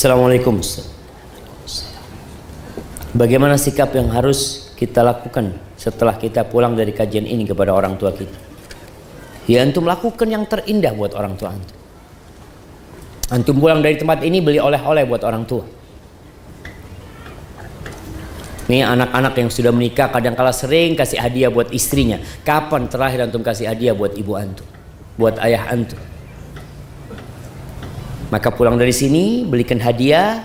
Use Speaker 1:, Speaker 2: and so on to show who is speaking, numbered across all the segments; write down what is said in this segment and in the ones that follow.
Speaker 1: Assalamualaikum Ustaz. Bagaimana sikap yang harus kita lakukan setelah kita pulang dari kajian ini kepada orang tua kita? Ya antum lakukan yang terindah buat orang tua antum. Antum pulang dari tempat ini beli oleh-oleh buat orang tua. Nih anak-anak yang sudah menikah kadang-kala sering kasih hadiah buat istrinya. Kapan terakhir antum kasih hadiah buat ibu antum, buat ayah antum? Maka pulang dari sini belikan hadiah,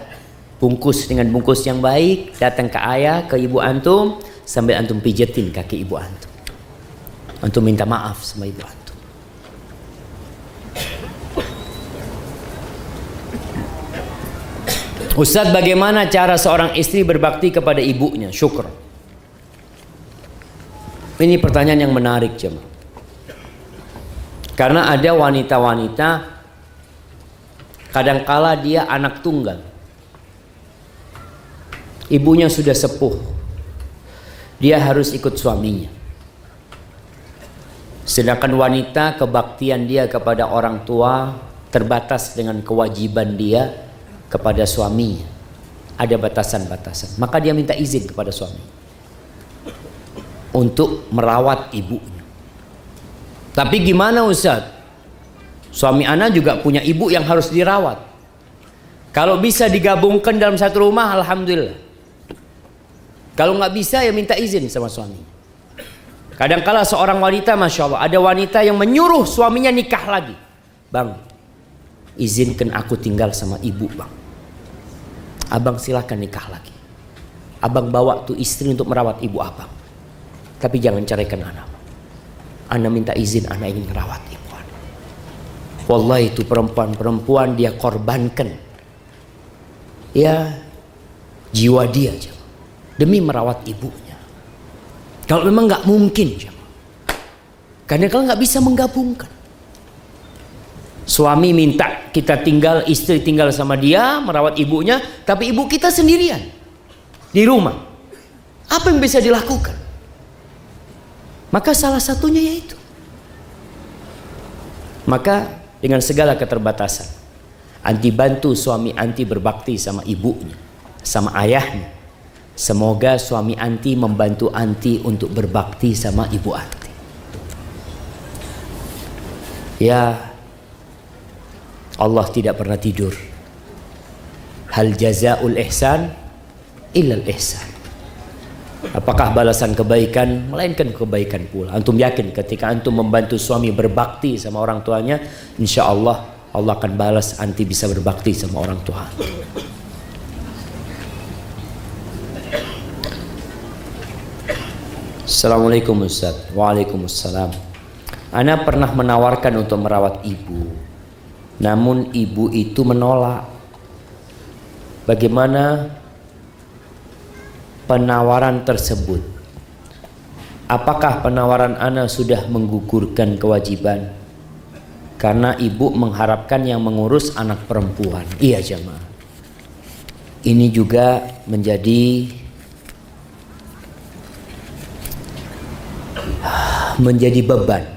Speaker 1: bungkus dengan bungkus yang baik, datang ke ayah, ke ibu antum, sambil antum pijetin kaki ibu antum. Antum minta maaf sama ibu antum. Ustadz, bagaimana cara seorang istri berbakti kepada ibunya? Syukur. Ini pertanyaan yang menarik, jemaah. Karena ada wanita-wanita kadangkala dia anak tunggal, ibunya sudah sepuh, dia harus ikut suaminya. Sedangkan wanita kebaktian dia kepada orang tua terbatas dengan kewajiban dia kepada suaminya. Ada batasan-batasan. Maka dia minta izin kepada suami untuk merawat ibunya. Tapi gimana Ustaz? Suami ana juga punya ibu yang harus dirawat. Kalau bisa digabungkan dalam satu rumah, alhamdulillah. Kalau nggak bisa, ya minta izin sama suami. Kadangkala seorang wanita, masya Allah, ada wanita yang menyuruh suaminya nikah lagi. Bang, izinkan aku tinggal sama ibu, bang. Abang silakan nikah lagi. Abang bawa tuh istri untuk merawat ibu abang. Tapi jangan ceraikan anak. Ana minta izin, ana ingin merawat ibu. Wallahi itu perempuan dia korbankan ya jiwa dia demi merawat ibunya. Kalau memang nggak mungkin, karena kalau nggak bisa menggabungkan, suami minta kita tinggal, istri tinggal sama dia merawat ibunya, tapi ibu kita sendirian di rumah, apa yang bisa dilakukan? Maka salah satunya yaitu, maka dengan segala keterbatasan, anti bantu suami anti berbakti sama ibunya, sama ayahnya. Semoga suami anti membantu anti untuk berbakti sama ibu anti. Ya, Allah tidak pernah tidur. Hal jazaul ihsan illal ihsan. Apakah balasan kebaikan melainkan kebaikan pula. Antum yakin ketika antum membantu suami berbakti sama orang tuanya, insya Allah Allah akan balas anti bisa berbakti sama orang tua. Assalamualaikum Ustaz. Waalaikumsalam. Ana pernah menawarkan untuk merawat ibu, namun ibu itu menolak. Bagaimana penawaran tersebut? Apakah penawaran ana sudah menggugurkan kewajiban? Karena ibu mengharapkan yang mengurus anak perempuan. Iya jemaah, ini juga menjadi beban.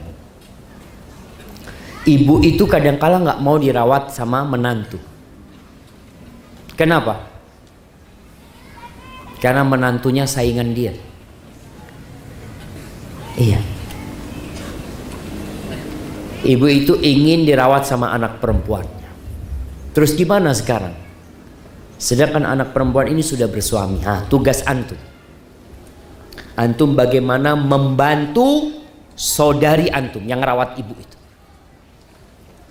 Speaker 1: Ibu itu kadangkala nggak mau dirawat sama menantu. Kenapa? Karena menantunya saingan dia. Iya. Ibu itu ingin dirawat sama anak perempuannya. Terus gimana sekarang? Sedangkan anak perempuan ini sudah bersuami. Tugas antum. Antum bagaimana membantu saudari antum yang rawat ibu itu.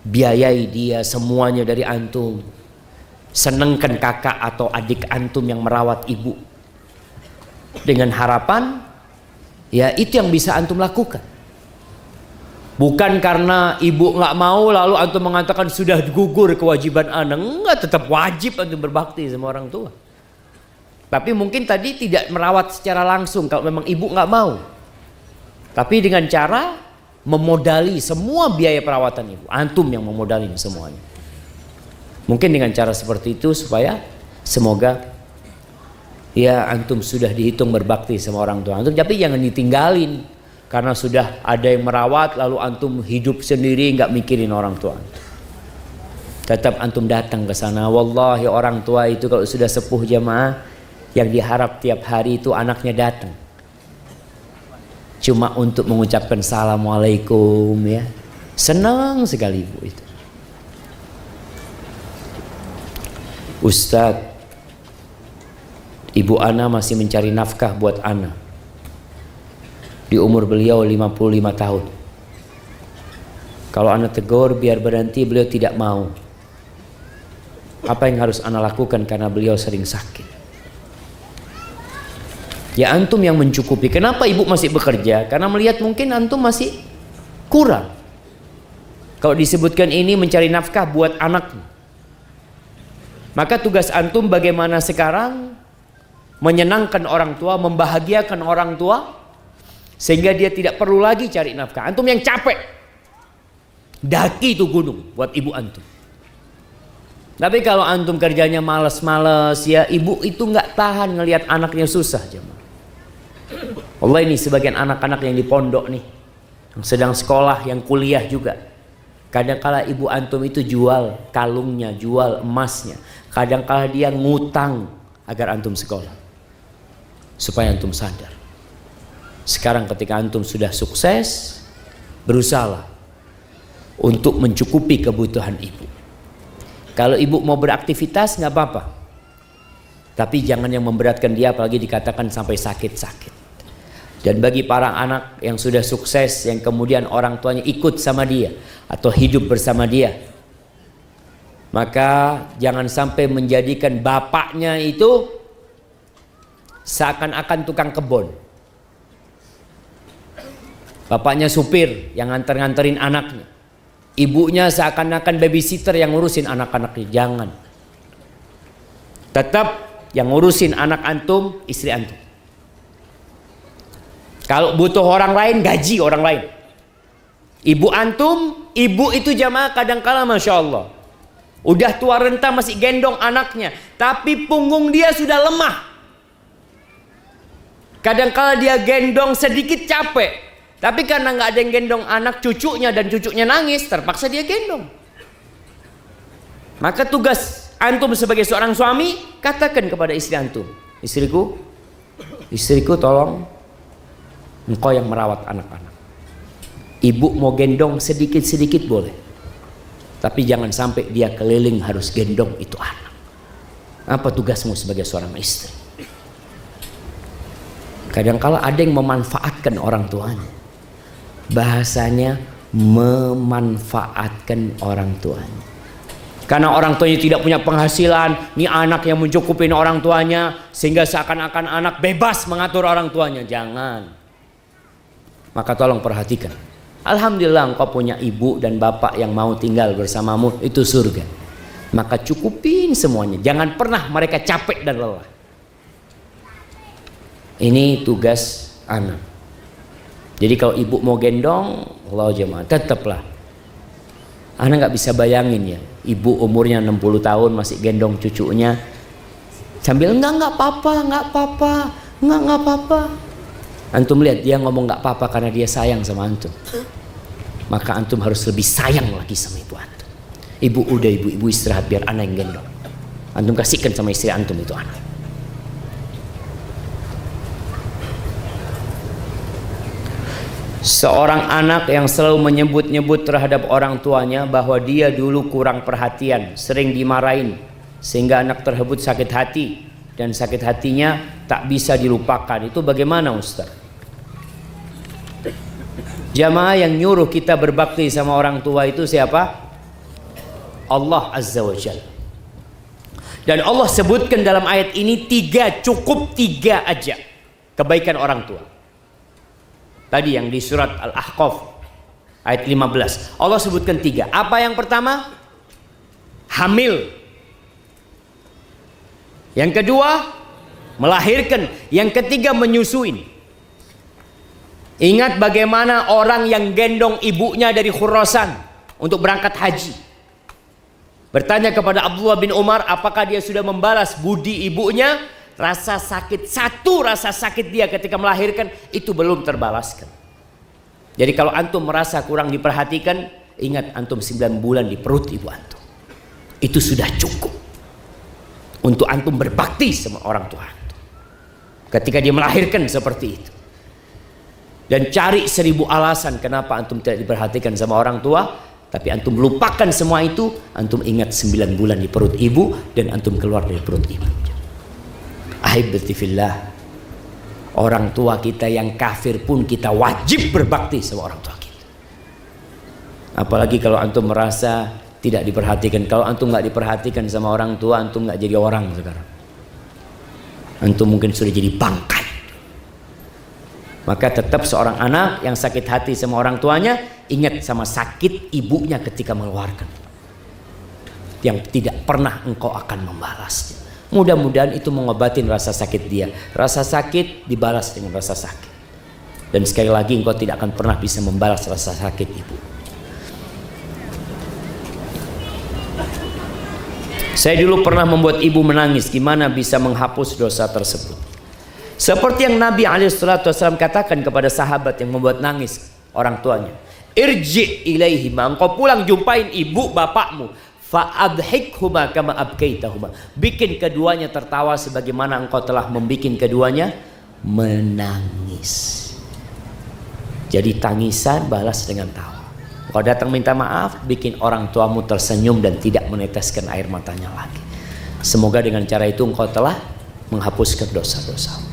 Speaker 1: Biayai dia semuanya dari antum. Senengkan kakak atau adik antum yang merawat ibu. Dengan harapan, ya itu yang bisa antum lakukan. Bukan karena ibu nggak mau lalu antum mengatakan sudah gugur kewajiban anak. Enggak, tetap wajib antum berbakti sama orang tua. Tapi mungkin tadi tidak merawat secara langsung kalau memang ibu nggak mau. Tapi dengan cara memodali semua biaya perawatan ibu. Antum yang memodali semuanya. Mungkin dengan cara seperti itu supaya semoga ya antum sudah dihitung berbakti sama orang tua antum, tapi jangan ditinggalin karena sudah ada yang merawat lalu antum hidup sendiri nggak mikirin orang tua antum. tetap antum datang ke sana. Wallahi orang tua itu kalau sudah sepuh jamaah, yang diharap tiap hari itu anaknya datang cuma untuk mengucapkan assalamualaikum ya. Senang sekali ibu itu. Ustadz, ibu ana masih mencari nafkah buat ana di umur beliau 55 tahun. Kalau ana tegur biar berhenti, beliau tidak mau. Apa yang harus ana lakukan karena beliau sering sakit? Ya antum yang mencukupi. Kenapa ibu masih bekerja? Karena melihat mungkin antum masih kurang. Kalau disebutkan ini mencari nafkah buat anaknya, maka tugas antum bagaimana sekarang menyenangkan orang tua, membahagiakan orang tua, sehingga dia tidak perlu lagi cari nafkah. Antum yang capek daki itu gunung buat ibu antum. Tapi kalau antum kerjanya males-males ya, ibu itu nggak tahan ngelihat anaknya susah jemaah. Allah, ini sebagian anak-anak yang di pondok nih, yang sedang sekolah, yang kuliah juga. Kadang-kala ibu antum itu jual kalungnya, jual emasnya. Kadang-kala dia ngutang agar antum sekolah, supaya antum sadar. Sekarang ketika antum sudah sukses, berusahalah untuk mencukupi kebutuhan ibu. Kalau ibu mau beraktivitas nggak apa-apa, tapi jangan yang memberatkan dia, apalagi dikatakan sampai sakit-sakit. Dan bagi para anak yang sudah sukses, yang kemudian orang tuanya ikut sama dia atau hidup bersama dia, maka jangan sampai menjadikan bapaknya itu seakan-akan tukang kebun. Bapaknya supir yang nganter-nganterin anaknya, ibunya seakan-akan babysitter yang ngurusin anak-anaknya. Jangan. Tetap yang ngurusin anak antum, istri antum. Kalau butuh orang lain, gaji orang lain. Ibu antum, ibu itu jamaah kadang-kala Masya Allah, udah tua renta masih gendong anaknya, tapi punggung dia sudah lemah. Kadang-kala dia gendong sedikit capek, tapi karena nggak ada yang gendong anak cucunya dan cucunya nangis, terpaksa dia gendong. Maka tugas antum sebagai seorang suami, katakan kepada istri antum, istriku tolong engkau yang merawat anak-anak. Ibu mau gendong sedikit-sedikit boleh, tapi jangan sampai dia keliling harus gendong itu anak. Apa tugasmu sebagai seorang istri? Kadang-kala ada yang memanfaatkan orang tuanya. Bahasanya memanfaatkan orang tuanya. Karena orang tuanya tidak punya penghasilan, ini anak yang mencukupin orang tuanya, sehingga seakan-akan anak bebas mengatur orang tuanya. Jangan. Maka tolong perhatikan. Alhamdulillah engkau punya ibu dan bapak yang mau tinggal bersamamu, itu surga. Maka cukupin semuanya. Jangan pernah mereka capek dan lelah. Ini tugas anak. Jadi kalau ibu mau gendong, Allah jemaah, tetaplah. Anak nggak bisa bayangin ya, ibu umurnya 60 tahun masih gendong cucunya, sambil nggak apa-apa. Antum lihat dia ngomong nggak apa-apa karena dia sayang sama antum. Maka antum harus lebih sayang lagi sama ibu antum. Ibu udah, ibu istirahat biar anak yang gendong. Antum kasihkan sama istri antum itu anak. Seorang anak yang selalu menyebut-nyebut terhadap orang tuanya bahwa dia dulu kurang perhatian, sering dimarahin, sehingga anak tersebut sakit hati, dan sakit hatinya tak bisa dilupakan. Itu bagaimana Ustaz? Jamaah yang nyuruh kita berbakti sama orang tua itu siapa? Allah Azza wa Jalla. Dan Allah sebutkan dalam ayat ini cukup tiga aja kebaikan orang tua. Tadi yang di surat Al-Ahqaf ayat 15, Allah sebutkan 3. Apa yang pertama? Hamil. Yang kedua, melahirkan. Yang ketiga, menyusuin. Ingat bagaimana orang yang gendong ibunya dari Khurasan untuk berangkat haji, bertanya kepada Abdullah bin Umar, apakah dia sudah membalas budi ibunya? Rasa sakit dia ketika melahirkan itu belum terbalaskan. Jadi kalau antum merasa kurang diperhatikan, ingat antum 9 bulan di perut ibu antum. Itu sudah cukup untuk antum berbakti sama orang tua antum. Ketika dia melahirkan seperti itu. Dan cari 1000 alasan kenapa antum tidak diperhatikan sama orang tua, tapi antum lupakan semua itu, antum ingat 9 bulan di perut ibu dan antum keluar dari perut ibu. Ahibati fillah, orang tua kita yang kafir pun kita wajib berbakti sama orang tua kita. Apalagi kalau antum merasa tidak diperhatikan. Kalau antum nggak diperhatikan sama orang tua, antum nggak jadi orang sekarang. Antum mungkin sudah jadi bangkai. Maka tetap seorang anak yang sakit hati sama orang tuanya, ingat sama sakit ibunya ketika mengeluarkan, yang tidak pernah engkau akan membalasnya. Mudah-mudahan itu mengobatin rasa sakit dia. Rasa sakit dibalas dengan rasa sakit. Dan sekali lagi engkau tidak akan pernah bisa membalas rasa sakit ibu. Saya dulu pernah membuat ibu menangis. Gimana bisa menghapus dosa tersebut? Seperti yang Nabi SAW katakan kepada sahabat yang membuat nangis orang tuanya. Irji ilaihima, engkau pulang jumpain ibu bapakmu. Fa'adhikhuma kama abkaitahuma. Bikin keduanya tertawa sebagaimana engkau telah membikin keduanya menangis. Jadi tangisan balas dengan tawa. Engkau datang minta maaf, bikin orang tuamu tersenyum dan tidak meneteskan air matanya lagi. Semoga dengan cara itu engkau telah menghapuskan dosa-dosa.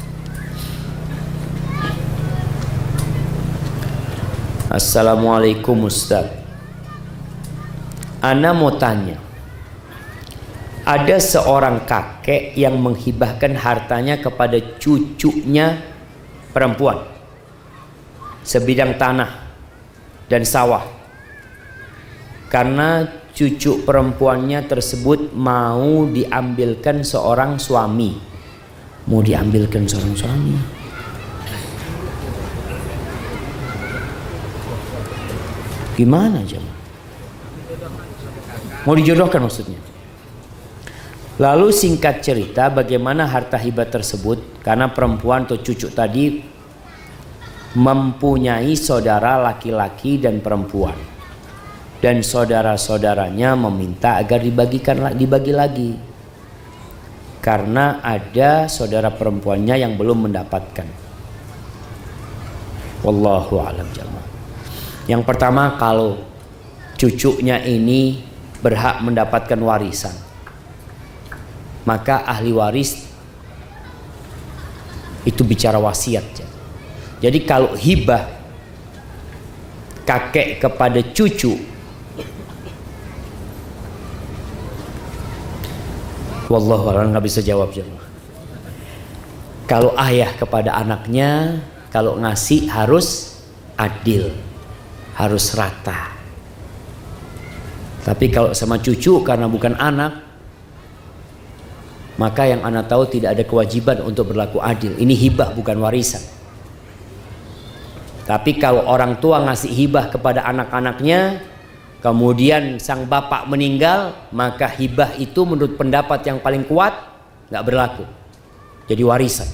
Speaker 1: Assalamualaikum Ustaz. Ana mau tanya, ada seorang kakek yang menghibahkan hartanya kepada cucunya perempuan, sebidang tanah dan sawah, karena cucu perempuannya tersebut mau diambilkan seorang suami. Mau diambilkan seorang suami. Gimana jemaah? Mau dijodohkan maksudnya. Lalu singkat cerita bagaimana harta hibah tersebut, karena perempuan atau cucu tadi mempunyai saudara laki-laki dan perempuan, dan saudara-saudaranya meminta agar dibagi lagi karena ada saudara perempuannya yang belum mendapatkan. Wallahu a'lam jamaah. Yang pertama, kalau cucunya ini berhak mendapatkan warisan, maka ahli waris itu bicara wasiat. Jadi kalau hibah kakek kepada cucu, wallahu a'lam, nggak bisa jawab jemaah. Kalau ayah kepada anaknya, kalau ngasih harus adil, harus rata. Tapi kalau sama cucu karena bukan anak, maka yang anak tahu tidak ada kewajiban untuk berlaku adil. Ini hibah bukan warisan. Tapi kalau orang tua ngasih hibah kepada anak-anaknya, kemudian sang bapak meninggal, maka hibah itu menurut pendapat yang paling kuat nggak berlaku, jadi warisan.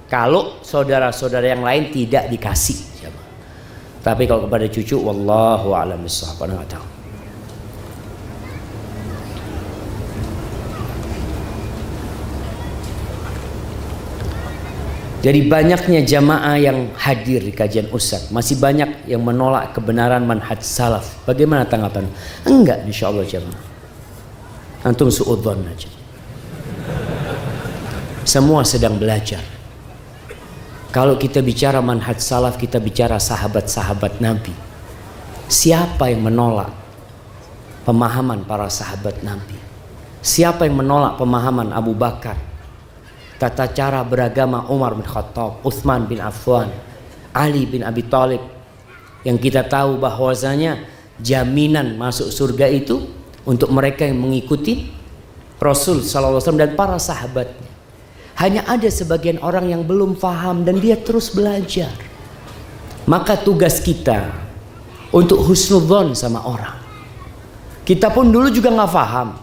Speaker 1: Kalau saudara-saudara yang lain tidak dikasih. Tapi kalau kepada cucu, wallahu a'lam bishawab, nggak tahu. Jadi banyaknya jamaah yang hadir di kajian Ustaz, masih banyak yang menolak kebenaran manhaj salaf. Bagaimana tanggapan? Enggak, insya Allah jamaah. Antum suudzon aja. Semua sedang belajar. Kalau kita bicara manhaj salaf, kita bicara sahabat-sahabat Nabi. Siapa yang menolak pemahaman para sahabat Nabi? Siapa yang menolak pemahaman Abu Bakar, tata cara beragama Umar bin Khattab, Utsman bin Affan, Ali bin Abi Thalib, yang kita tahu bahwasanya jaminan masuk surga itu untuk mereka yang mengikuti Rasul sallallahu alaihi wasallam dan para sahabatnya. Hanya ada sebagian orang yang belum paham dan dia terus belajar. Maka tugas kita untuk husnudzon sama orang. Kita pun dulu juga nggak paham.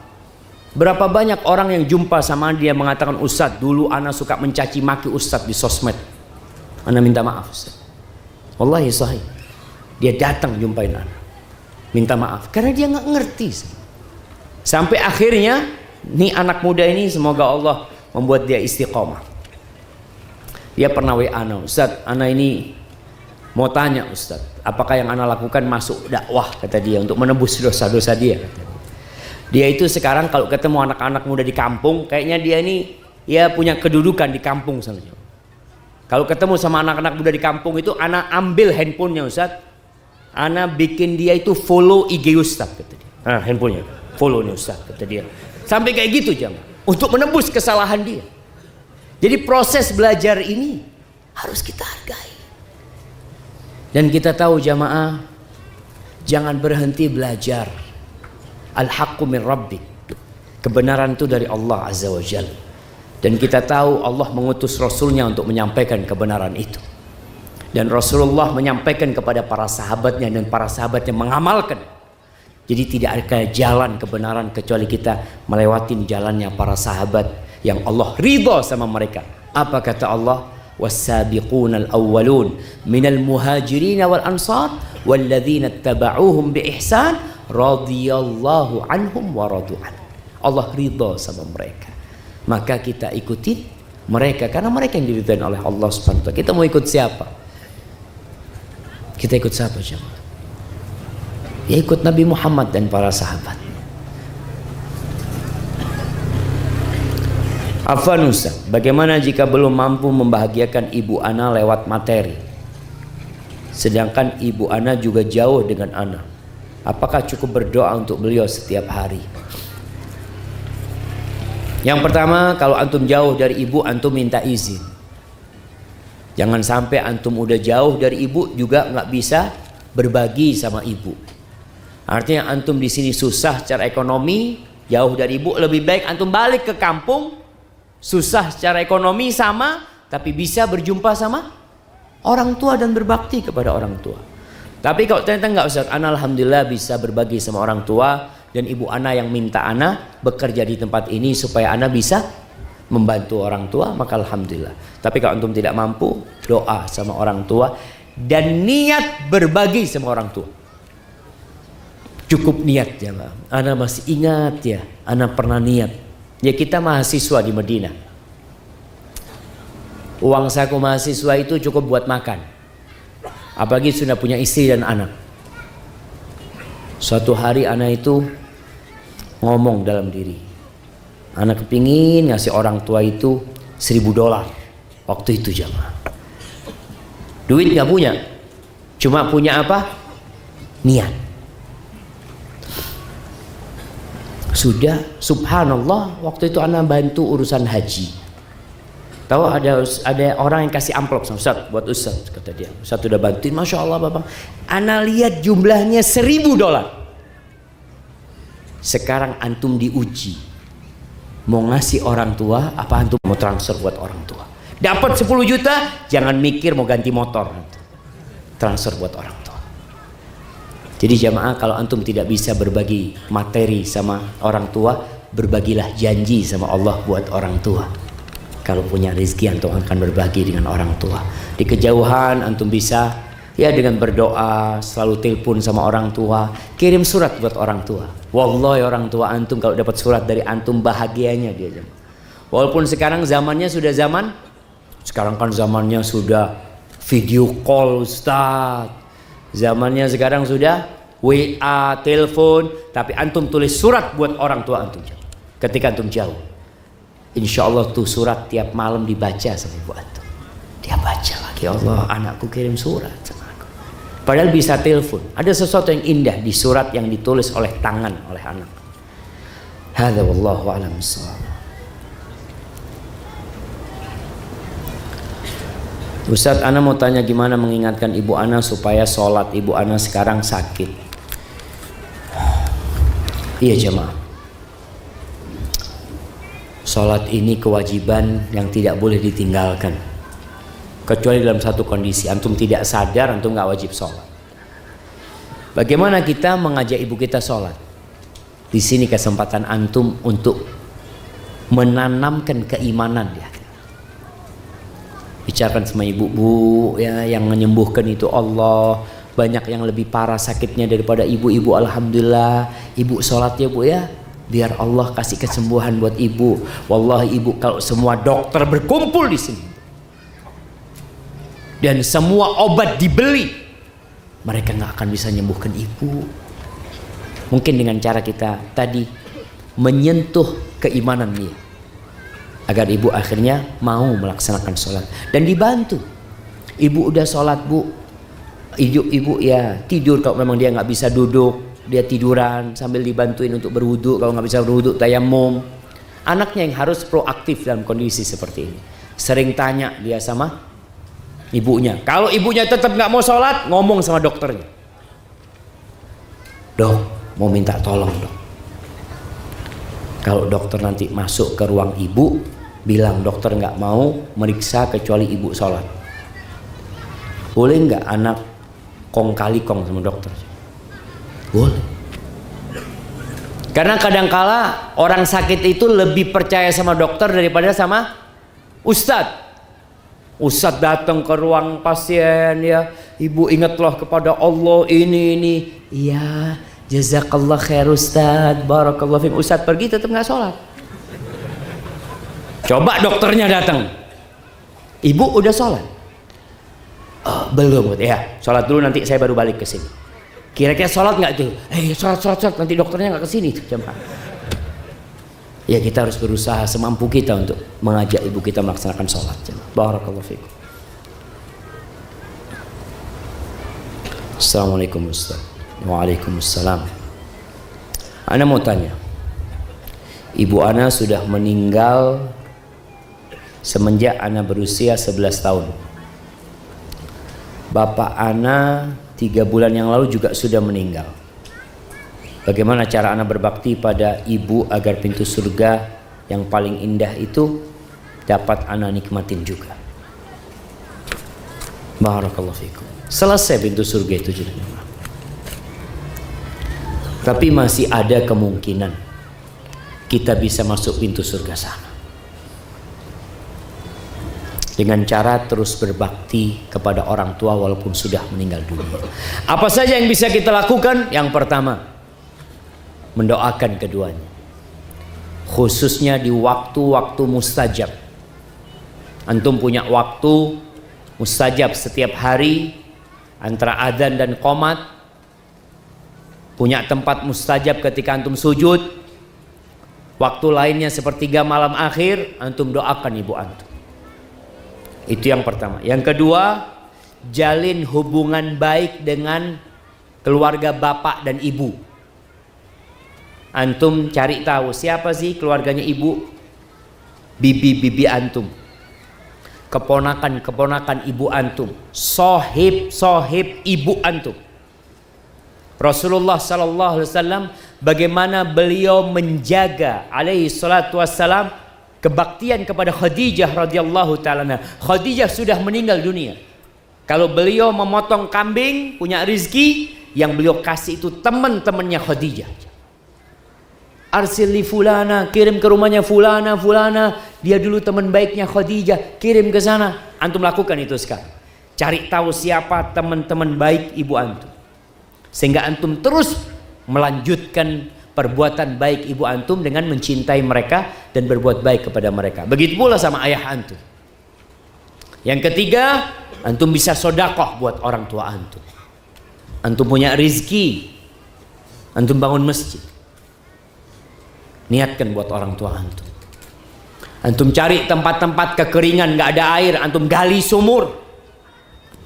Speaker 1: Berapa banyak orang yang jumpa sama dia mengatakan, Ustadz, dulu ana suka mencaci maki Ustadz di sosmed. Ana minta maaf Ustadz. Wallahi sahih. Dia datang jumpain ana, minta maaf karena dia nggak ngerti. Sampai akhirnya nih anak muda ini semoga Allah membuat dia istiqomah. Dia pernah WA ana, Ustaz, ana ini mau tanya Ustaz, apakah yang ana lakukan masuk dakwah, kata dia, untuk menebus dosa-dosa dia. Dia itu sekarang kalau ketemu anak-anak muda di kampung, kayaknya dia ini ya punya kedudukan di kampung sana. Kalau ketemu sama anak-anak muda di kampung itu, ana ambil handphonenya Ustaz, ana bikin dia itu follow IG Ustaz, kata dia. Handphonenya follow nih Ustaz, kata dia. Sampai kayak gitu jamaah, untuk menebus kesalahan dia. Jadi proses belajar ini harus kita hargai. Dan kita tahu jamaah, jangan berhenti belajar. Al-haqqu min rabbik. Kebenaran itu dari Allah Azza wa Jalla. Dan kita tahu Allah mengutus Rasulnya untuk menyampaikan kebenaran itu. Dan Rasulullah menyampaikan kepada para sahabatnya, dan para sahabatnya mengamalkan. Jadi tidak ada jalan kebenaran kecuali kita melewatin jalannya para sahabat yang Allah ridha sama mereka. Apa kata Allah? Was-sabiqunal awwalun minal muhajirin wal ansar walladzina ittaba'uuhum bi ihsan radhiyallahu anhum wa radu an. Allah ridha sama mereka. Maka kita ikutin mereka karena mereka yang diridhai oleh Allah Subhanahu wa taala. Kita mau ikut siapa? Kita ikut siapa jemaah? Ya ikut Nabi Muhammad dan para sahabat. Afwan Ustaz, bagaimana jika belum mampu membahagiakan ibu ana lewat materi, sedangkan ibu ana juga jauh dengan ana? Apakah cukup berdoa untuk beliau setiap hari? Yang pertama, kalau antum jauh dari ibu, antum minta izin. Jangan sampai antum udah jauh dari ibu juga nggak bisa berbagi sama ibu. Artinya antum di sini susah secara ekonomi, jauh dari ibu, lebih baik antum balik ke kampung, susah secara ekonomi sama, tapi bisa berjumpa sama orang tua dan berbakti kepada orang tua. Tapi kalau ternyata enggak Ustaz, ana alhamdulillah bisa berbagi sama orang tua, dan ibu ana yang minta ana bekerja di tempat ini supaya ana bisa membantu orang tua, maka alhamdulillah. Tapi kalau antum tidak mampu, doa sama orang tua dan niat berbagi sama orang tua. Cukup niat ya, ana masih ingat ya, ana pernah niat. Ya kita mahasiswa di Madinah. Uang saku mahasiswa itu cukup buat makan. Apalagi sudah punya istri dan anak. Suatu hari anak itu ngomong dalam diri, anak kepingin ngasih orang tua itu $1.000 waktu itu jamaah. Duit nggak punya, cuma punya apa? Niat. Sudah, subhanallah, waktu itu anak bantu urusan haji. Tahu ada orang yang kasih amplop sama Ustaz, buat Ustaz, kata dia. Ustaz udah bantuin, masya Allah bapak. Anak lihat jumlahnya $1.000. Sekarang antum diuji, mau ngasih orang tua, apa antum mau transfer buat orang tua? Dapat 10 juta, jangan mikir mau ganti motor, transfer buat orang tua. Jadi jamaah, kalau antum tidak bisa berbagi materi sama orang tua, berbagilah janji sama Allah buat orang tua. Kalau punya rezeki antum akan berbagi dengan orang tua. Di kejauhan antum bisa ya dengan berdoa, selalu telepon sama orang tua, kirim surat buat orang tua. Wallahi orang tua antum kalau dapat surat dari antum bahagianya dia jemaah. Walaupun sekarang zamannya sudah sekarang kan zamannya sudah video call Ustaz. Zamannya sekarang sudah WA, telepon, tapi antum tulis surat buat orang tua antum ketika antum jauh. Insya Allah tuh surat tiap malam dibaca sama ibu antum. Dia baca lagi, Allah anakku kirim surat sama aku. Padahal bisa telepon. Ada sesuatu yang indah di surat yang ditulis oleh tangan oleh anak. Hadza wallahu a'lam bissawab. Ustaz, ana mau tanya gimana mengingatkan ibu ana supaya sholat. Ibu ana sekarang sakit. Iya jemaah, sholat ini kewajiban yang tidak boleh ditinggalkan, kecuali dalam satu kondisi, antum tidak sadar, antum nggak wajib sholat. Bagaimana kita mengajak ibu kita sholat? Di sini kesempatan antum untuk menanamkan keimanan dia. Bicarakan sama ibu, bu ya, yang menyembuhkan itu Allah. Banyak yang lebih parah sakitnya daripada ibu. Alhamdulillah, ibu sholat ya bu ya. biar Allah kasih kesembuhan buat ibu. Wallahi ibu, kalau semua dokter berkumpul di sini dan semua obat dibeli, mereka nggak akan bisa menyembuhkan ibu. Mungkin dengan cara kita tadi menyentuh keimanan dia, agar ibu akhirnya mau melaksanakan sholat dan dibantu. Ibu udah sholat bu, ibu ya tidur kalau memang dia nggak bisa duduk, dia tiduran sambil dibantuin untuk berwudu. Kalau nggak bisa berwudu, tayamum. Anaknya yang harus proaktif dalam kondisi seperti ini. Sering tanya dia sama ibunya. Kalau ibunya tetap nggak mau sholat, ngomong sama dokternya. Dok, mau minta tolong dok. Kalau dokter nanti masuk ke ruang ibu, bilang dokter nggak mau meriksa kecuali ibu sholat. Boleh nggak anak kong kali kong sama dokter? Boleh. Karena kadangkala orang sakit itu lebih percaya sama dokter daripada sama ustadz. Ustadz datang ke ruang pasien, ya ibu ingatlah kepada Allah ini. Iya, jazakallah khair ustadz, barakallah fiik. Ustadz pergi tetap nggak sholat. Coba dokternya datang, ibu udah sholat. Oh, belum ya, sholat dulu nanti saya baru balik ke sini. Kira-kira sholat nggak tuh? Sholat, nanti dokternya nggak ke sini tuh jam. Ya kita harus berusaha semampu kita untuk mengajak ibu kita melaksanakan sholat. Barakallahu fiikum. Assalamualaikum Ustaz. Waalaikumsalam. Ana mau tanya, ibu Ana sudah meninggal semenjak Ana berusia 11 tahun. Bapak Ana 3 bulan yang lalu juga sudah meninggal. Bagaimana cara Ana berbakti pada ibu agar pintu surga yang paling indah itu dapat Ana nikmatin juga? Barakallahu fiikum. Selesai pintu surga itu juga. Tapi masih ada kemungkinan kita bisa masuk pintu surga sana dengan cara terus berbakti kepada orang tua walaupun sudah meninggal dunia. Apa saja yang bisa kita lakukan? Yang pertama, mendoakan keduanya, khususnya di waktu-waktu mustajab. Antum punya waktu mustajab setiap hari antara adzan dan qomat, punya tempat mustajab ketika antum sujud, waktu lainnya sepertiga malam akhir, antum doakan ibu antum. Itu yang pertama. Yang kedua, jalin hubungan baik dengan keluarga bapak dan ibu. Antum cari tahu siapa sih keluarganya ibu, bibi-bibi antum, keponakan-keponakan ibu antum, sohib ibu antum. Rasulullah sallallahu alaihi wasallam bagaimana beliau menjaga alaihi salatu wassalam kebaktian kepada Khadijah radhiyallahu taala. Khadijah sudah meninggal dunia. Kalau beliau memotong kambing, punya rizki, yang beliau kasih itu teman-temannya Khadijah. Arsil li fulana, kirim ke rumahnya fulana, dia dulu teman baiknya Khadijah, kirim ke sana. Antum lakukan itu sekarang. Cari tahu siapa teman-teman baik ibu antum, sehingga antum terus melanjutkan perbuatan baik ibu antum dengan mencintai mereka dan berbuat baik kepada mereka. Begitu pula sama ayah antum. Yang ketiga, antum bisa sodakoh buat orang tua antum. Antum punya rizki, antum bangun masjid, niatkan buat orang tua antum. Antum cari tempat-tempat kekeringan, nggak ada air, antum gali sumur,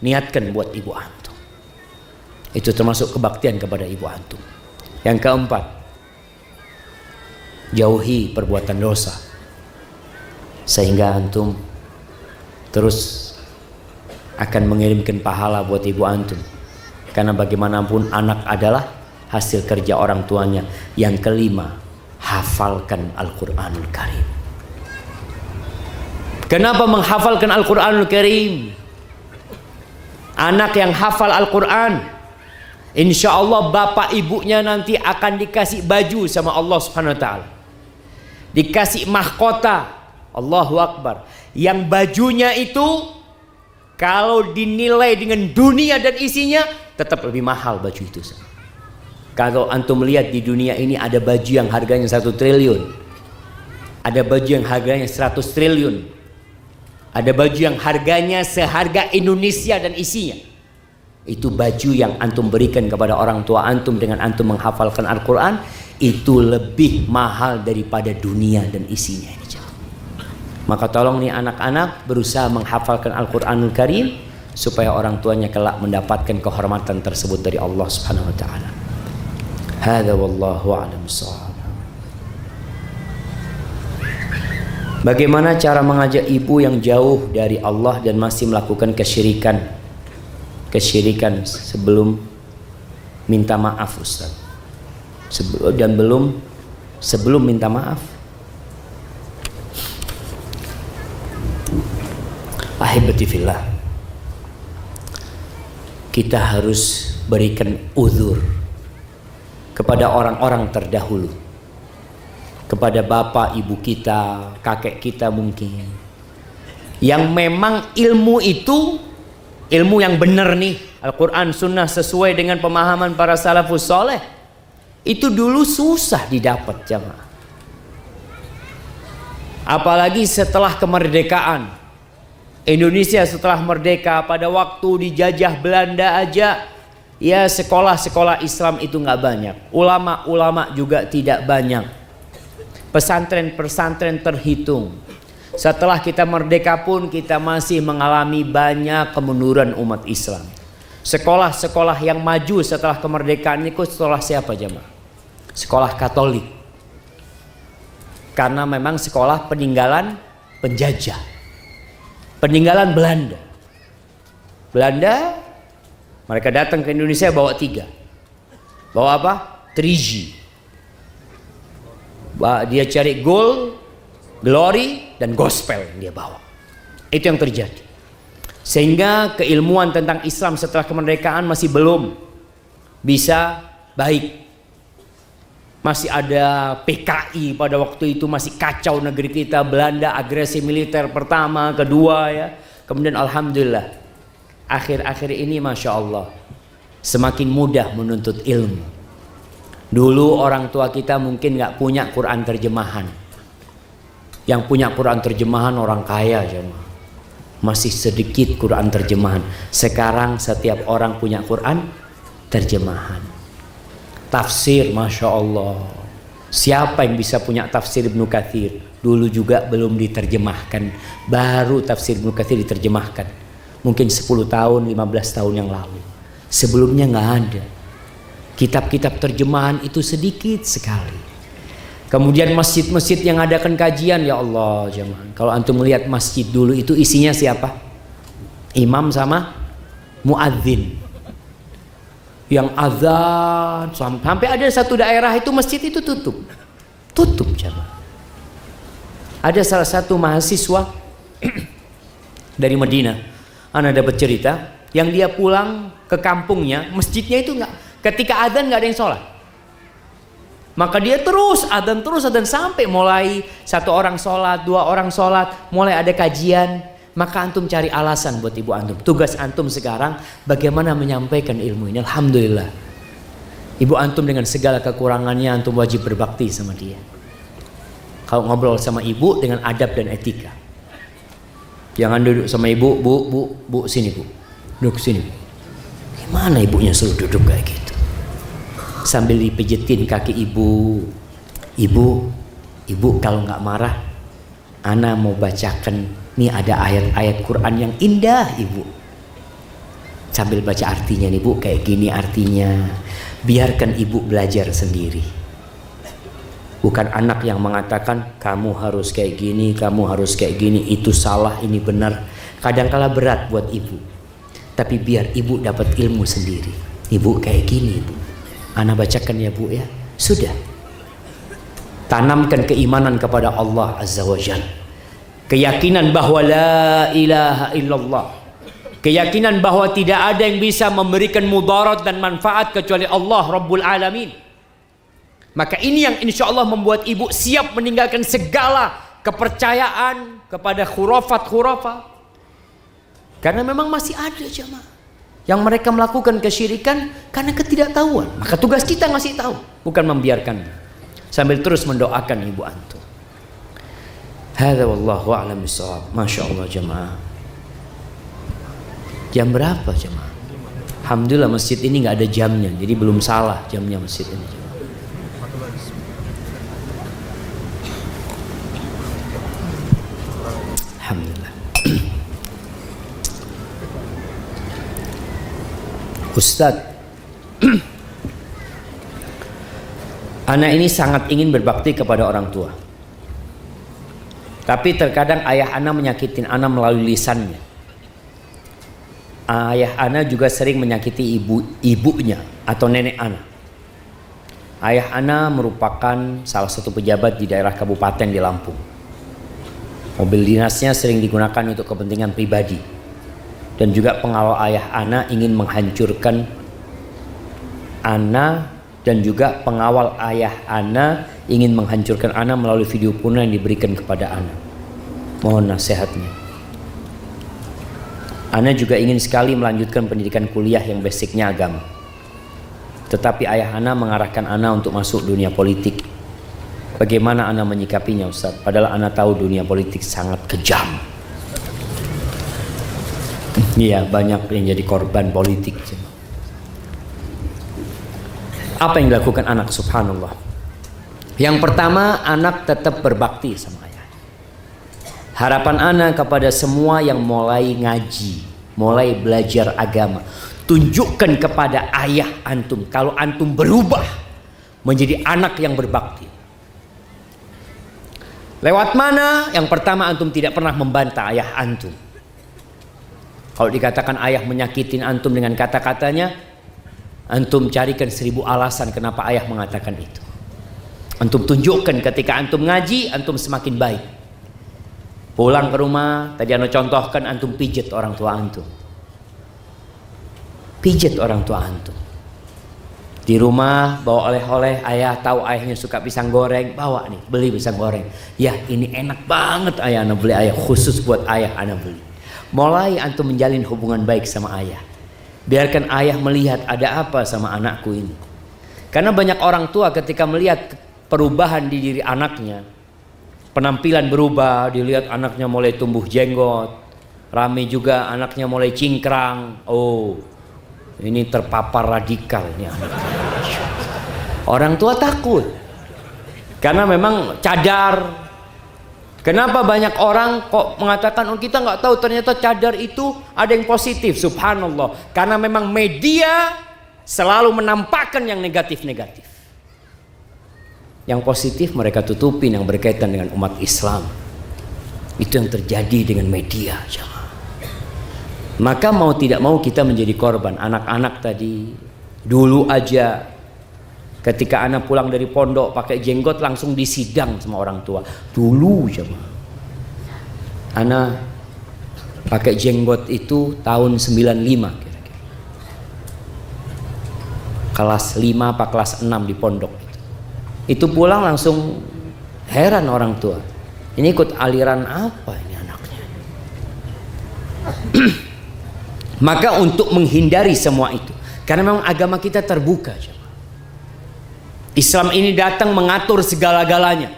Speaker 1: niatkan buat ibu antum. Itu termasuk kebaktian kepada ibu antum. Yang keempat, jauhi perbuatan dosa, sehingga antum terus akan mengirimkan pahala buat ibu antum. Karena bagaimanapun anak adalah hasil kerja orang tuanya. Yang kelima, hafalkan Al-Quranul Karim. Kenapa menghafalkan Al-Quranul Karim? Anak yang hafal Al-Quran, insya Allah bapak ibunya nanti akan dikasih baju sama Allah Subhanahu Wa Taala, dikasih mahkota. Allahu Akbar. Yang bajunya itu kalau dinilai dengan dunia dan isinya tetap lebih mahal baju itu. Kalau antum lihat di dunia ini ada baju yang harganya 1 triliun, ada baju yang harganya 100 triliun, ada baju yang harganya seharga Indonesia dan isinya. Itu baju yang antum berikan kepada orang tua antum dengan antum menghafalkan Al-Quran, itu lebih mahal daripada dunia dan isinya ini. Maka tolong nih anak-anak berusaha menghafalkan Al-Quranul Karim supaya orang tuanya kelak mendapatkan kehormatan tersebut dari Allah Subhanahu wa taala. Hadza wallahu a'lam bissawab. Bagaimana cara mengajak ibu yang jauh dari Allah dan masih melakukan kesyirikan sebelum minta maaf, Ustaz? Sebelum minta maaf. Ahibati fillah, kita harus berikan uzur kepada orang-orang terdahulu, kepada bapak ibu kita, kakek kita mungkin, yang memang ilmu itu ilmu yang benar nih, Al-Quran Sunnah sesuai dengan pemahaman para salafus soleh, itu dulu susah didapat jamaah. Apalagi setelah kemerdekaan Indonesia, setelah merdeka, pada waktu dijajah Belanda aja, ya sekolah-sekolah Islam itu nggak banyak, ulama-ulama juga tidak banyak, pesantren-pesantren terhitung. Setelah kita merdeka pun kita masih mengalami banyak kemunduran umat Islam. Sekolah-sekolah yang maju setelah kemerdekaan itu sekolah siapa jemaah? Sekolah Katolik, karena memang sekolah peninggalan penjajah, peninggalan Belanda. Mereka datang ke Indonesia bawa 3. Bawa apa? 3G. Dia cari gold, glory, dan gospel yang dia bawa. Itu yang terjadi. Sehingga keilmuan tentang Islam setelah kemerdekaan masih belum bisa baik. Masih ada PKI pada waktu itu, masih kacau negeri kita. Belanda agresi militer pertama, kedua ya. Kemudian alhamdulillah akhir-akhir ini masya Allah semakin mudah menuntut ilmu. Dulu orang tua kita mungkin nggak punya Quran terjemahan. Yang punya Quran terjemahan orang kaya jemaah. Masih sedikit Quran terjemahan. Sekarang setiap orang punya Quran terjemahan. Tafsir, masya Allah. Siapa yang bisa punya tafsir Ibnu Katsir? Dulu juga belum diterjemahkan. Baru tafsir Ibnu Katsir diterjemahkan. Mungkin 10 tahun, 15 tahun yang lalu. Sebelumnya nggak ada. Kitab-kitab terjemahan itu sedikit sekali. Kemudian masjid-masjid yang adakan kajian, ya Allah jemaah. Kalau antum melihat masjid dulu itu isinya siapa? Imam sama muadzin. Yang azan sampai ada satu daerah itu masjid itu tutup jemaah. Ada salah satu mahasiswa dari Madinah, ana dapat cerita, yang dia pulang ke kampungnya, masjidnya itu nggak, ketika azan nggak ada yang sholat, maka dia terus azan sampai mulai 1 orang sholat, 2 orang sholat, mulai ada kajian. Maka antum cari alasan buat ibu antum. Tugas antum sekarang bagaimana menyampaikan ilmu ini. Alhamdulillah, ibu antum dengan segala kekurangannya antum wajib berbakti sama dia. Kalau ngobrol sama ibu dengan adab dan etika. Jangan duduk sama ibu, bu sini bu, duduk sini bu. Gimana ibunya suruh duduk kayak gitu? Sambil dipijetin kaki ibu. Ibu kalau nggak marah, ana mau bacakan. Ini ada ayat-ayat Quran yang indah ibu. Sambil baca artinya nih bu, kayak gini artinya. Biarkan ibu belajar sendiri. Bukan anak yang mengatakan kamu harus kayak gini, kamu harus kayak gini, itu salah, ini benar. Kadang-kala berat buat ibu. Tapi biar ibu dapat ilmu sendiri. Ibu kayak gini ibu. Ana bacakan ya bu ya. Sudah. Tanamkan keimanan kepada Allah Azza wa Jalla. Keyakinan bahwa la ilaha illallah. Keyakinan bahwa tidak ada yang bisa memberikan mudarat dan manfaat kecuali Allah Rabbul Alamin. Maka ini yang insya Allah membuat ibu siap meninggalkan segala kepercayaan kepada khurafat. Karena memang masih ada jemaah Yang mereka melakukan kesyirikan karena ketidaktahuan. Maka tugas kita ngasih tahu, bukan membiarkan. Sambil terus mendoakan ibu antum. Hadza wallahu a'lam bissawab. Masya Allah jemaah. Jam berapa jemaah? Alhamdulillah masjid ini nggak ada jamnya, jadi belum salah jamnya masjid ini. Alhamdulillah. Ustadz, anak ini sangat ingin berbakti kepada orang tua, tapi terkadang ayah anak menyakitin anak melalui lisannya. Ayah anak juga sering menyakiti ibunya atau nenek anak. Ayah anak merupakan salah satu pejabat di daerah kabupaten di Lampung. Mobil dinasnya sering digunakan untuk kepentingan pribadi. Dan juga pengawal ayah Ana ingin menghancurkan Ana, dan juga pengawal ayah Ana ingin menghancurkan Ana melalui video porno yang diberikan kepada Ana. Mohon nasihatnya. Ana juga ingin sekali melanjutkan pendidikan kuliah yang basicnya agama. Tetapi ayah Ana mengarahkan Ana untuk masuk dunia politik. Bagaimana Ana menyikapinya Ustaz? Padahal Ana tahu dunia politik sangat kejam. Iya, banyak yang jadi korban politik. Apa yang dilakukan anak? Subhanallah. Yang pertama, anak tetap berbakti sama ayah. Harapan anak kepada semua yang mulai ngaji, mulai belajar agama, tunjukkan kepada ayah antum kalau antum berubah menjadi anak yang berbakti. Lewat mana? Yang pertama, antum tidak pernah membantah ayah antum. Kalau dikatakan ayah menyakitin antum dengan kata-katanya, antum carikan 1000 alasan kenapa ayah mengatakan itu. Antum tunjukkan ketika antum ngaji, antum semakin baik. Pulang ke rumah, tadi ana contohkan, antum pijet orang tua antum. Pijet orang tua antum. Di rumah bawa oleh-oleh, ayah tahu ayahnya suka pisang goreng, bawa nih, beli pisang goreng. Ya ini enak banget ayah, ana beli ayah khusus buat ayah, ana beli. Mulai antum menjalin hubungan baik sama ayah. Biarkan ayah melihat ada apa sama anakku ini. Karena banyak orang tua ketika melihat perubahan di diri anaknya, penampilan berubah, dilihat anaknya mulai tumbuh jenggot, rame juga anaknya mulai cingkrang. Oh, ini terpapar radikal ini anak. Orang tua takut. Karena memang cadar. Kenapa banyak orang kok mengatakan, oh kita nggak tahu, ternyata cadar itu ada yang positif. Subhanallah. Karena memang media selalu menampakkan yang negatif-negatif. Yang positif mereka tutupin yang berkaitan dengan umat Islam. Itu yang terjadi dengan media. Maka mau tidak mau kita menjadi korban. Anak-anak tadi dulu aja ketika anak pulang dari pondok pakai jenggot langsung disidang sama orang tua. Dulu jemaah, anak pakai jenggot itu tahun 95 kira-kira. Kelas 5 apa kelas 6 di pondok. Itu pulang langsung heran orang tua. Ini ikut aliran apa ini anaknya? Maka untuk menghindari semua itu, karena memang agama kita terbuka jemaah. Islam ini datang mengatur segala-galanya.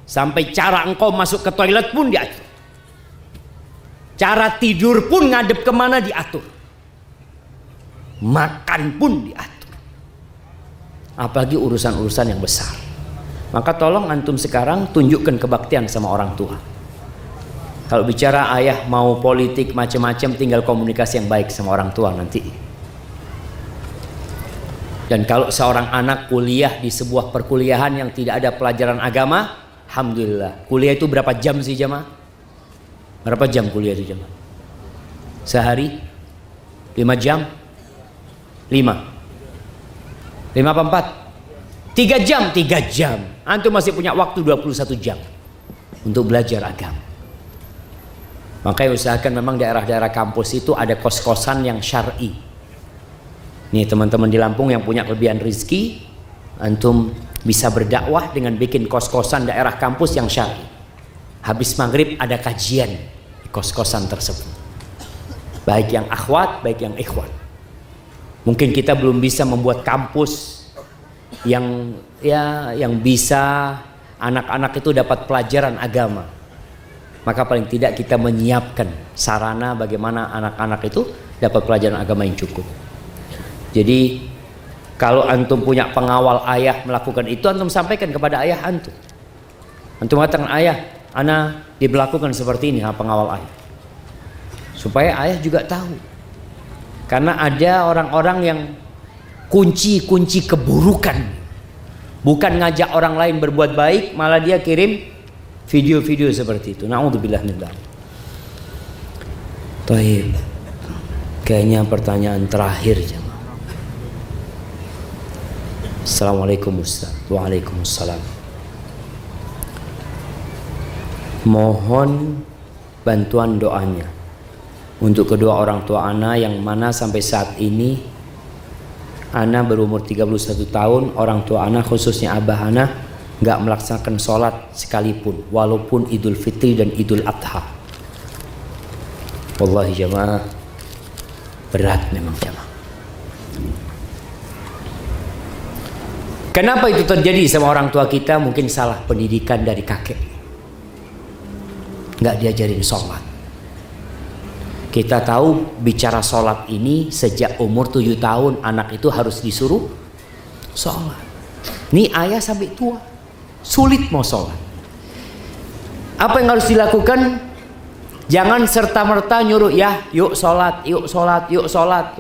Speaker 1: Sampai cara engkau masuk ke toilet pun diatur. Cara tidur pun ngadep kemana diatur. Makan pun diatur. Apalagi urusan-urusan yang besar. Maka tolong antum sekarang tunjukkan kebaktian sama orang tua. Kalau bicara ayah mau politik macam-macam, tinggal komunikasi yang baik sama orang tua nanti. Dan kalau seorang anak kuliah di sebuah perkuliahan yang tidak ada pelajaran agama, alhamdulillah. Kuliah itu berapa jam sih jemaah? Berapa jam kuliah itu jemaah? Sehari? 5 jam? 5 apa 4? 3 jam? 3 jam. Antum masih punya waktu 21 jam untuk belajar agama. Makanya usahakan memang daerah-daerah kampus itu ada kos-kosan yang syar'i. Nih teman-teman di Lampung yang punya kelebihan rezeki, antum bisa berdakwah dengan bikin kos-kosan daerah kampus yang syar'i. Habis maghrib ada kajian di kos-kosan tersebut. Baik yang akhwat, baik yang ikhwan. Mungkin kita belum bisa membuat kampus yang bisa anak-anak itu dapat pelajaran agama. Maka paling tidak kita menyiapkan sarana bagaimana anak-anak itu dapat pelajaran agama yang cukup. Jadi kalau antum punya pengawal ayah melakukan itu, antum sampaikan kepada ayah antum. Antum katakan, ayah, ana diberlakukan seperti ini pengawal ayah. Supaya ayah juga tahu. Karena ada orang-orang yang kunci keburukan. Bukan ngajak orang lain berbuat baik, malah dia kirim video-video seperti itu. Na'udzubillah min dzalik. Baik. Kayaknya pertanyaan terakhir jemaah. Assalamualaikum Ustaz. Waalaikumsalam. Mohon bantuan doanya untuk kedua orang tua ana yang mana sampai saat ini ana berumur 31 tahun, orang tua ana khususnya abah ana nggak melaksanakan sholat sekalipun walaupun Idul Fitri dan Idul Adha. Wallahi jamaah, berat memang jamaah. Kenapa itu terjadi sama orang tua kita? Mungkin salah pendidikan dari kakek, nggak diajarin sholat. Kita tahu bicara sholat ini sejak umur 7 tahun anak itu harus disuruh sholat. Ini ayah sampai tua sulit mau sholat. Apa yang harus dilakukan? Jangan serta-merta nyuruh, ya yuk sholat, yuk sholat, yuk sholat.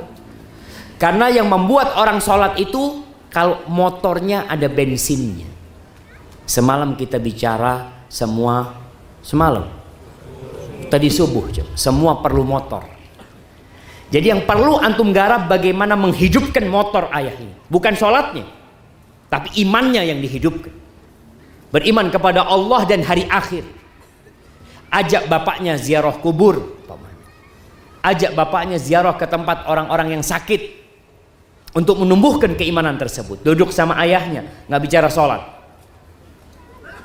Speaker 1: Karena yang membuat orang sholat itu kalau motornya ada bensinnya. Semalam kita bicara semalam tadi subuh, semua perlu motor. Jadi yang perlu antum garap bagaimana menghidupkan motor ayah ini. Bukan sholatnya, tapi imannya yang dihidupkan. Beriman kepada Allah dan hari akhir. Ajak bapaknya ziarah kubur. Ajak bapaknya ziarah ke tempat orang-orang yang sakit. Untuk menumbuhkan keimanan tersebut. Duduk sama ayahnya, nggak bicara sholat.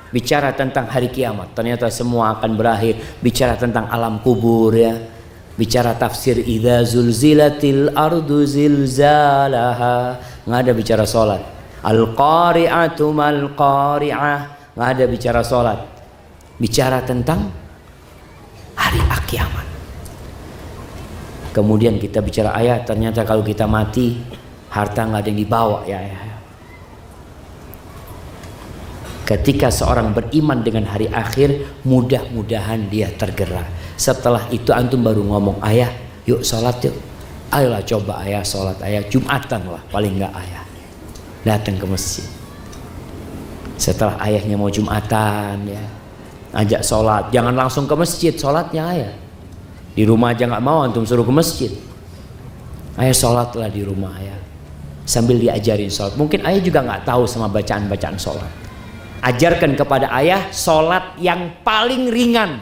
Speaker 1: Bicara tentang hari kiamat, ternyata semua akan berakhir. Bicara tentang alam kubur, ya. Bicara tafsir idza zulzilatil ardu zilzalaha. Nggak ada bicara sholat. Al-qari'atu mal qari'ah. Nggak ada bicara sholat. Bicara tentang hari kiamat. Kemudian kita bicara ayah, ternyata kalau kita mati harta nggak ada yang dibawa, ya ayah. Ketika seorang beriman dengan hari akhir, mudah-mudahan dia tergerak. Setelah itu antum baru ngomong, ayah yuk sholat yuk. Ayolah coba ayah sholat, ayah Jumatan lah paling nggak ayah datang ke masjid. Setelah ayahnya mau Jumatan, ya ajak sholat. Jangan langsung ke masjid sholatnya ayah. Di rumah aja nggak mau, antum suruh ke masjid. Ayah sholatlah di rumah ayah, sambil diajarin sholat. Mungkin ayah juga nggak tahu sama bacaan-bacaan sholat. Ajarkan kepada ayah sholat yang paling ringan.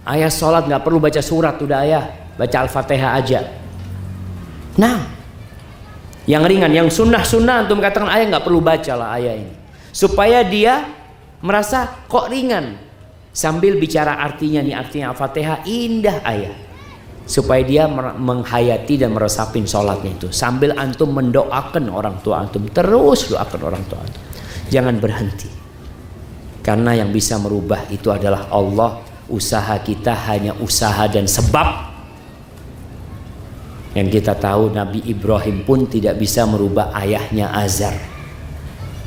Speaker 1: Ayah sholat nggak perlu baca surat, udah ayah baca Al-Fatihah aja. Nah, yang ringan, yang sunnah-sunnah antum katakan ayah nggak perlu baca lah ayah ini, supaya dia merasa kok ringan. Sambil bicara artinya, nih artinya Al-Fatihah indah ayah, supaya dia menghayati dan meresapin sholatnya itu. Sambil antum mendoakan orang tua antum, terus doakan orang tua antum. Jangan berhenti, karena yang bisa merubah itu adalah Allah. Usaha kita hanya usaha dan sebab. Yang kita tahu Nabi Ibrahim pun tidak bisa merubah ayahnya Azar.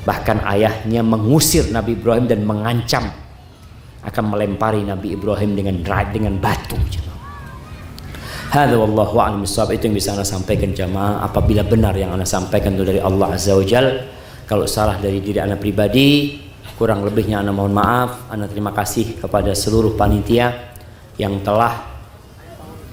Speaker 1: Bahkan ayahnya mengusir Nabi Ibrahim dan mengancam akan melempari Nabi Ibrahim dengan batu. Hadza wallahu a'lam bissawab. Itu yang bisa Anda sampaikan jamaah. Apabila benar yang Anda sampaikan itu dari Allah Azza wa Jalla, kalau salah dari diri Anda pribadi, kurang lebihnya Anda mohon maaf. Anda terima kasih kepada seluruh panitia yang telah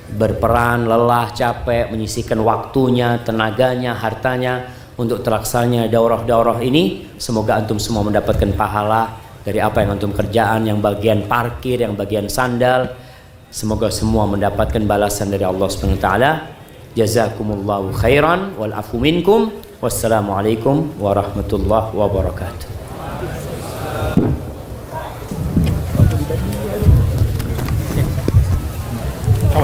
Speaker 1: berperan, lelah, capek, menyisihkan waktunya, tenaganya, hartanya untuk terlaksananya daurah-daurah ini. Semoga antum semua mendapatkan pahala dari apa yang antum kerjaan, yang bagian parkir, yang bagian sandal. Semoga semua mendapatkan balasan dari Allah Subhanahu wa taala. Jazakumullahu khairan wal afu minkum. Wassalamualaikum warahmatullahi wabarakatuh.